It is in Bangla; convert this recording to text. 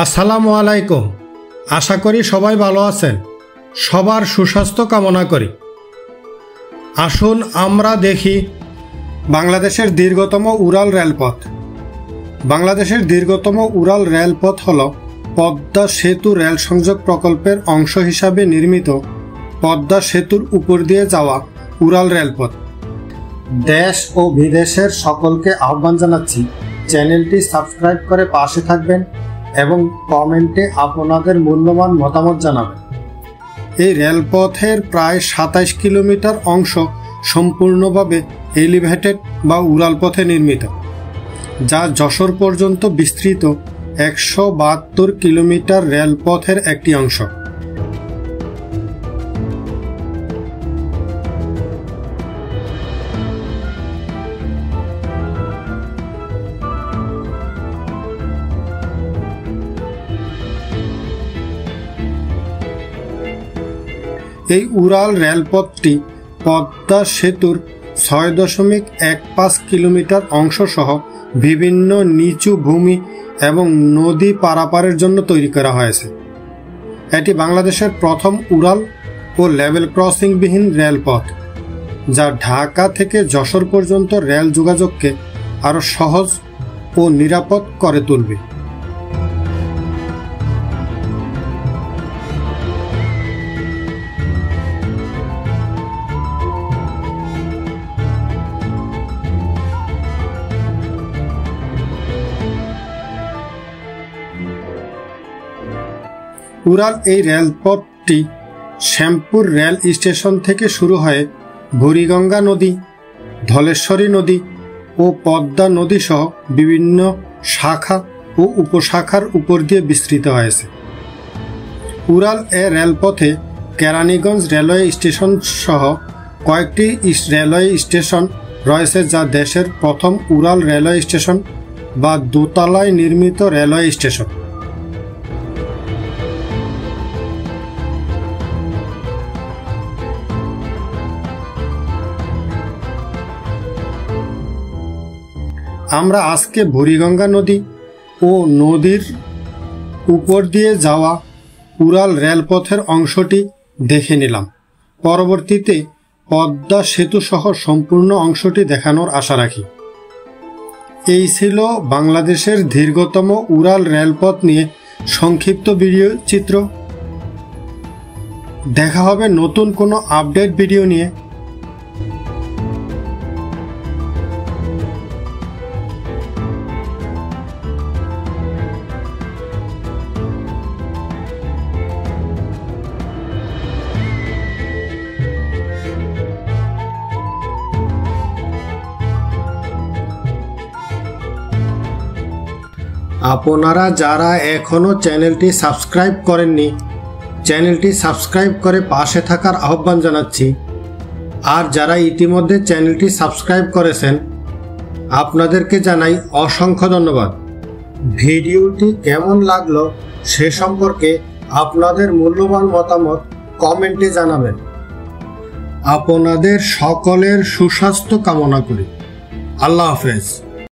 আসসালামু আলাইকুম। আশা করি সবাই ভালো আছেন। সবার সুস্বাস্থ্য কামনা করি। আসুন আমরা দেখি বাংলাদেশের দীর্ঘতম উড়াল রেলপথ। বাংলাদেশের দীর্ঘতম উড়াল রেলপথ হল পদ্মা সেতু রেল সংযোগ প্রকল্পের অংশ হিসাবে নির্মিত পদ্মা সেতুর উপর দিয়ে যাওয়া উড়াল রেলপথ। দেশ ও বিদেশের সকলকে আহ্বান জানাচ্ছি, চ্যানেলটি সাবস্ক্রাইব করে পাশে থাকবেন এবং কমেন্টে আপনাদের মূল্যবান মতামত জানাবেন। এই রেলপথের প্রায় ২৭ কিলোমিটার অংশ সম্পূর্ণভাবে এলিভেটেড বা উড়াল পথে নির্মিত, যা যশোর পর্যন্ত বিস্তৃত ১৭২ কিলোমিটার রেলপথের একটি অংশ। এই উড়াল রেলপথটি পদ্মা সেতুর ৬.১৫ কিলোমিটার অংশ সহ বিভিন্ন নিচু ভূমি এবং নদী পারাপারের জন্য তৈরি করা হয়েছে। এটি বাংলাদেশের প্রথম উড়াল ও লেভেল ক্রসিংবিহীন রেলপথ, যা ঢাকা থেকে যশোর পর্যন্ত রেল যোগাযোগকে আরও সহজ ও নিরাপদ করে তুলবে। উড়াল এই রেলপথটি শ্যামপুর রেল স্টেশন থেকে শুরু হয়ে বুড়িগঙ্গা নদী, ধলেশ্বরী নদী ও পদ্মা নদী সহ বিভিন্ন শাখা ও উপশাখার উপর দিয়ে বিস্তৃত হয়েছে। উড়াল এ রেলপথে কেরানীগঞ্জ রেলওয়ে স্টেশন সহ কয়েকটি রেলওয়ে স্টেশন রয়েছে, যা দেশের প্রথম উড়াল রেলওয়ে স্টেশন বা দোতলায় নির্মিত রেলওয়ে স্টেশন। আমরা আজকে বুড়িগঙ্গা নদী ও নদীর উপর দিয়ে যাওয়া উড়াল রেলপথের অংশটি দেখে নিলাম। পরবর্তীতে পদ্মা সেতু সহ সম্পূর্ণ অংশটি দেখানোর আশা রাখি। এই ছিল বাংলাদেশের দীর্ঘতম উড়াল রেলপথ নিয়ে সংক্ষিপ্ত ভিডিও চিত্র। দেখা হবে নতুন কোনো আপডেট ভিডিও নিয়ে। আপনারা যারা এখনও চ্যানেলটি সাবস্ক্রাইব করেননি, চ্যানেলটি সাবস্ক্রাইব করে পাশে থাকার আহ্বান জানাচ্ছি। আর যারা ইতিমধ্যে চ্যানেলটি সাবস্ক্রাইব করেছেন, আপনাদেরকে জানাই অসংখ্য ধন্যবাদ। ভিডিওটি কেমন লাগলো সে সম্পর্কে আপনাদের মূল্যবান মতামত কমেন্টে জানাবেন। আপনাদের সকলের সুস্বাস্থ্য কামনা করি। আল্লাহ হাফেজ।